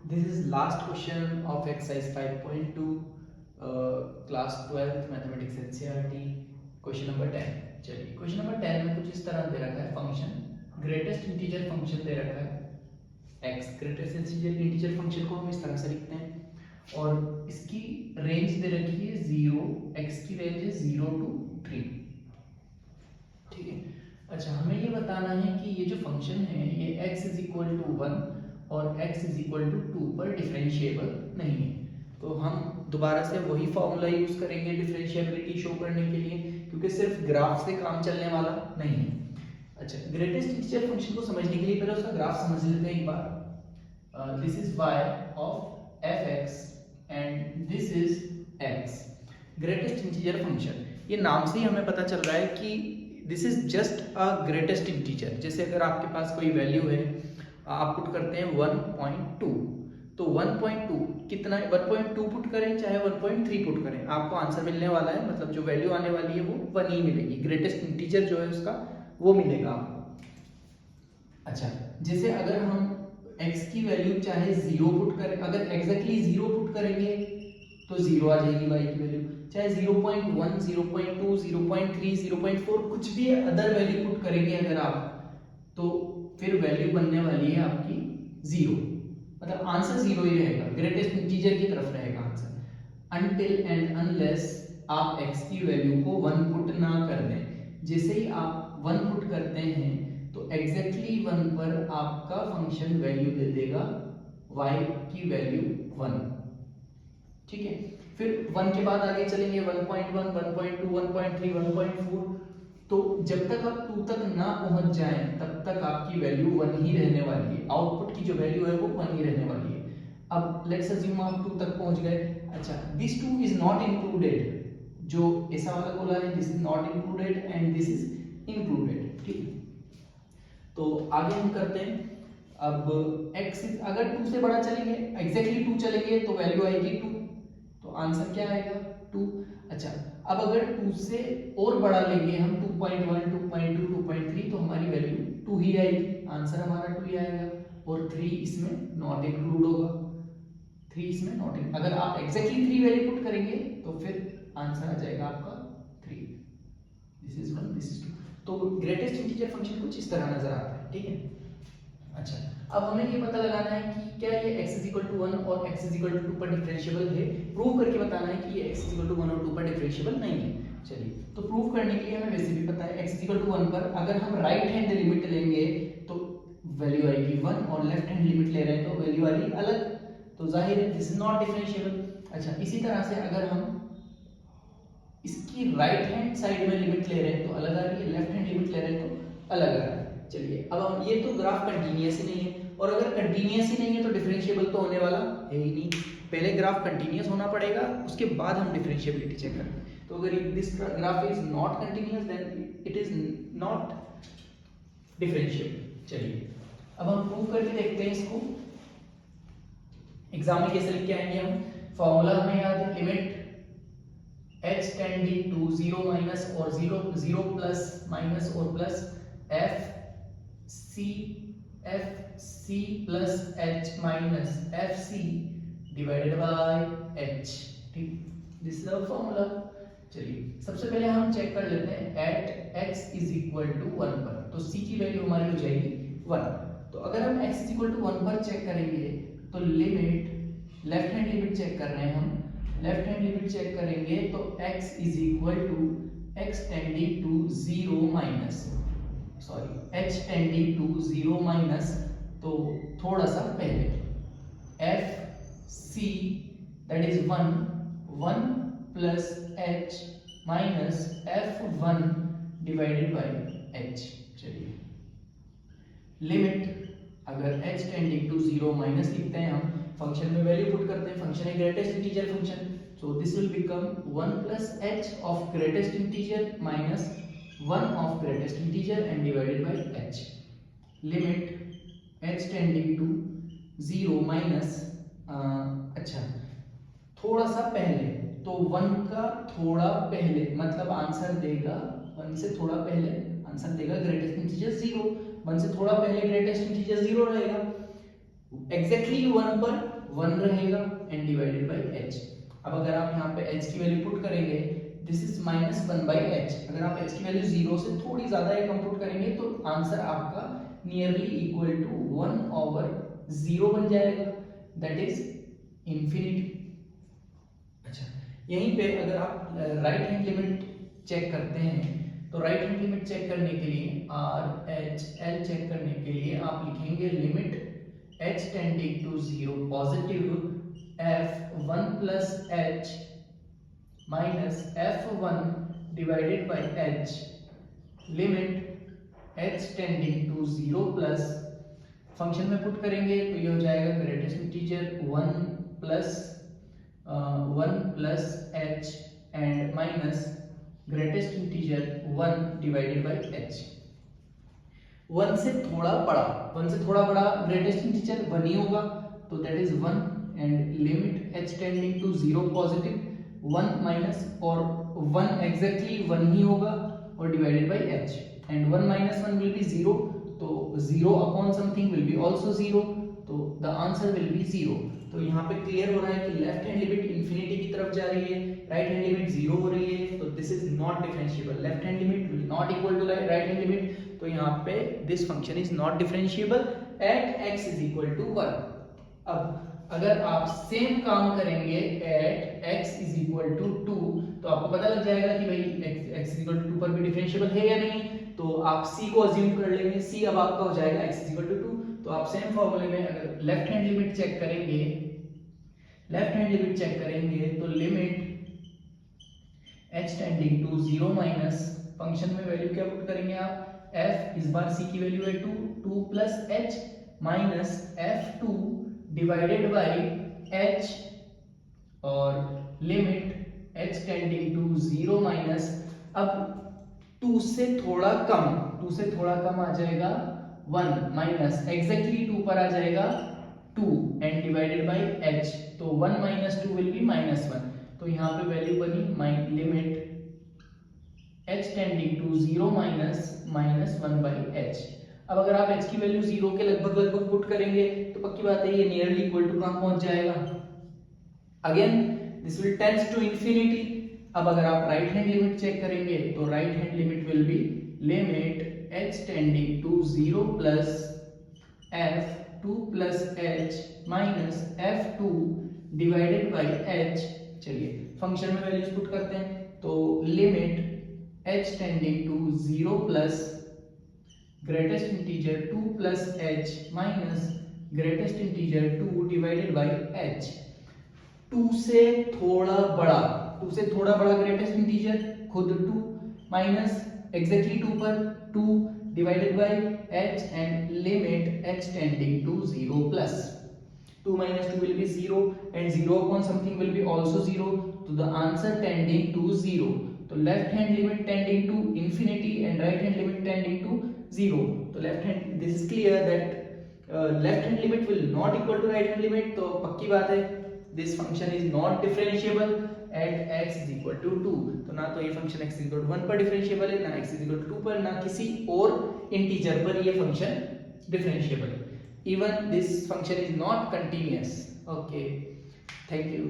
This is last question of exercise 5.2 class 12th mathematics NCERT question number 10। चलिए question number 10 में कुछ इस तरह दे रखा है फंक्शन ग्रेटेस्ट इंटीजर फंक्शन दे रखा है x। ग्रेटेस्ट इंटीजर फंक्शन को हम इस तरह से लिखते हैं और इसकी रेंज दे रखी है 0, x की रेंज है 0 to 3। ठीक है। अच्छा, हमें ये बताना है कि ये जो फंक्शन है ये x इज इक्वल टू 1 और x इज इक्वल टू 2 पर डिफरेंशिएबल नहीं है। तो हम दोबारा से वही फॉर्मूला यूज करेंगे डिफरेंशिएबिलिटी शो करने के लिए, क्योंकि सिर्फ ग्राफ से काम चलने वाला नहीं है। अच्छा, ग्रेटेस्ट इंटीजर फंक्शन को समझने के लिए पहले उसका ग्राफ समझ लेते हैं एक बार। This is y of fx and this is x। Greatest integer function, ये नाम से ही हमें पता चल रहा है कि this is just a greatest integer. जैसे अगर आपके पास कोई वैल्यू है, आप पुट करते हैं 1.2, तो 1.2 कितना है, 1.2 पुट करें चाहे 1.3 पुट करें, आपको आंसर मिलने वाला है, मतलब जो वैल्यू आने वाली है वो 1 ही मिलेगी। ग्रेटेस्ट इंटीजर जो है उसका वो मिलेगा आपको। अच्छा, जैसे अगर हम x की वैल्यू चाहे 0 पुट करें, अगर एग्जैक्टली 0 पुट करेंगे तो 0 आ जाएगी y की वैल्यू, चाहे 0.1, 0.2, 0.3, 0.4 कुछ भी अदर वैल्यू पुट करेंगे अगर आप, तो फिर वैल्यू बनने वाली है आपकी 0, मतलब आंसर 0 ही रहेगा, ग्रेटेस्ट इंटीजर की तरफ रहेगा आंसर। अनटिल एंड अनलेस आप x की वैल्यू को 1 पुट ना कर दें। जैसे ही आप 1 पुट करते हैं तो एग्जैक्टली 1 पर आपका फंक्शन वैल्यू दे देगा y की वैल्यू 1। ठीक है, फिर 1 के बाद आगे चलेंगे 1.1, 1.2, 1.3, 1.4, तो जब तक आप 2 तक ना पहुंच जाएं तब तक आपकी वैल्यू 1 ही रहने वाली है, आउटपुट की जो वैल्यू है वो 1 ही रहने वाली है। अब लेट्स अज्यूम आप 2 तक पहुंच गए। अच्छा, दिस 2 इज नॉट इंक्लूडेड, जो ऐसा वाला बोला है this is not included and this is included. ठीक है, तो आगे हम करते हैं। अब x अगर 2 से बड़ा चलेंगे, एग्जैक्टली 2 चलेंगे तो वैल्यू आएगी 2, तो आंसर क्या आएगा 2। अच्छा, अब अगर 2 से और बड़ा लेंगे हम 2.1, 2.2, 2.3 तो हमारी वैल्यू 2 ही आएगी, आंसर हमारा 2 ही आएगा। और 3 इसमें नॉट इंक्लूड होगा, 3 इसमें नॉट इंक्लूड। अगर आप एग्जैक्टली 3 वैल्यू पुट करेंगे तो फिर आंसर आ जाएगा आपका 3। This is 1, this is 2। तो ग्रेटेस्ट इंटीजर फंक्शन कुछ इस तरह नजर आता है। ठीक है। अच्छा, अब हमें ये पता लगाना है कि क्या ये x इज इक्वल टू 1 और x इज इक्वल टू 2 पर डिफरेंशिएबल है। प्रूव करके बताना है कि ये x इज इक्वल टू 1 और 2 पर डिफरेंशिएबल नहीं है। चलिए, तो प्रूव करने के लिए हमें वैसे भी पता है x इज इक्वल टू 1 पर अगर हम राइट हैंड लिमिट लेंगे तो वैल्यू आएगी 1, और लेफ्ट हैंड लिमिट ले रहे हैं तो वैल्यू आ रही अलग, तो जाहिर है दिस इज नॉट डिफरेंशिएबल। अच्छा, इसी तरह से अगर हम इसकी राइट हैंड साइड में लिमिट ले रहे हैं तो अलग आ रही है, लेफ्ट हैंड लिमिट ले रहे हैं तो अलग आ रही है। चलिए, अब हम ये तो ग्राफ कंटीन्यूअस ही नहीं है, और अगर कंटीन्यूअस ही नहीं है तो डिफरेंशिएबल तो होने वाला है ही नहीं। पहले ग्राफ कंटीन्यूअस होना पड़ेगा, उसके बाद हम डिफरेंशिएबिलिटी चेक करेंगे। तो अगर this graph is not continuous then it is not differentiable. चलिए, अब हम प्रूव करके देखते हैं इसको। एग्जाम में कैसे लिख के आएंगे हम, फॉर्मूला हमें याद है, limit h tending to 0 minus और 0 प्लस माइनस और plus f c plus h minus f c divided by h। ठीक, दिस इज द फॉर्मूला। चलिए, सबसे पहले हम चेक कर लेते हैं at x is equal to 1 पर, तो c की वैल्यू हमारी हो जाएगी 1। तो अगर हम x इज इक्वल टू 1 पर चेक करेंगे तो limit, left hand limit check कर रहे हैं हम, लेफ्ट हैंड लिमिट चेक करेंगे तो x is equal to x tending to 0 minus, sorry h tending to 0 minus, तो थोड़ा सा पहले f c that is 1 plus h minus f1 divided by h। चलिए, लिमिट अगर h टेंडिंग टू 0 माइनस लिखते हैं हम, फंक्शन में वैल्यू पुट करते हैं, फंक्शन है greatest integer function, so this will become 1 plus h of greatest integer minus 1 of greatest integer and divided by h। limit h tending to 0 minus अच्छा, थोड़ा सा पहले, तो 1 का थोड़ा पहले मतलब आंसर देगा 1 से थोड़ा पहले आंसर देगा ग्रेटेस्ट इंटीजर 0, 1 से थोड़ा पहले ग्रेटेस्ट इंटीजर 0 रहेगा। एग्जैक्टली 1 पर 1 रहेगा एंड डिवाइडेड बाय h। अब अगर आप यहाँ पे h की वैल्यू पुट करेंगे, दिस इज -1/h। अगर आप h की वैल्यू 0 से थोड़ी ज्यादा या कम पुट करेंगे तो आंसर आपका नियरली इक्वल टू 1/0 बन जाएगा, दैट इज इंफिनिटी। अच्छा, यहीं पे अगर आप राइट हैंड लिमिट चेक करते हैं तो राइट हैंड लिमिट चेक करने के लिए RHL चेक करने के लिए आप लिखेंगे limit h tending to 0 positive f1 plus h minus f1 divided by h limit h tending to 0 plus function में पुट करेंगे तो ये हो जाएगा greatest integer 1 plus h and minus greatest integer 1 divided by h। 1 से थोड़ा बड़ा greatest integer 1 ही होगा, तो that is 1 and limit h tending to 0 positive 1 minus और 1 एग्जैक्टली 1 ही होगा और divided by h and 1 minus 1 will be 0, तो 0 upon something will be also 0, तो द आंसर विल बी 0। तो यहाँ पे क्लियर हो रहा है कि लेफ्ट हैंड लिमिट इंफिनिटी की तरफ जा रही है, राइट हैंड लिमिट 0 हो रही है, तो this is not differentiable. Left hand limit will not equal to right hand limit, तो यहाँ पे this function is not differentiable at x is equal to 1। अब अगर आप सेम काम करेंगे at x is equal to 2 तो आपको पता लग जाएगा कि भाई x इज इक्वल टू 2 पर भी डिफरेंशिएबल है या नहीं, तो आप c को अज्यूम कर लेंगे, c अब आपका हो जाएगा x इज इक्वल टू 2। तो आप सेम फॉर्मूले में अगर लेफ्ट हैंड लिमिट चेक करेंगे तो limit h tending to 0 minus function में वैल्यू क्या पुट करेंगे आप, f इस बार c की वैल्यू है 2 plus h minus f2 divided by h और limit h tending to 0 minus, अब 2 से थोड़ा कम आ जाएगा 1 माइनस एग्जैक्टली 2 पर आ जाएगा 2 एंड डिवाइडेड बाय h, तो 1 माइनस 2 विल बी -1, तो यहाँ पे वैल्यू बनी limit h tending to 0 minus -1/h। अब अगर आप h की वैल्यू 0 के लगभग पुट करेंगे तो पक्की बात है ये नियरली इक्वल टू कहां पहुंच जाएगा, again this will tends to infinity. अब अगर आप राइट हैंड लिमिट चेक करेंगे तो right hand limit will be limit h tending to 0 plus f2 plus h minus f2 divided by h। चलिए function में वैल्यूज पुट करते हैं, तो limit h tending to 0 plus greatest integer 2 plus h minus greatest integer 2 divided by h। 2 से थोड़ा बड़ा greatest integer खुद 2 minus exactly 2 पर 2 divided by h and limit h tending to 0 plus 2 minus 2 will be 0 and 0 upon something will be also 0, so the answer tending to 0, तो left hand limit tending to infinity and right hand limit tending to 0, तो left hand, this is clear that left hand limit will not equal to right hand limit, तो पक्की बात है this function is not differentiable at x is equal to 2, तो ना तो ये function x is equal to 1 पर differentiable है, ना x is equal to 2 पर, ना किसी और इंटीजर पर ये फंक्शन डिफरेंशिएबल है। Even this function is not continuous. Okay, thank you.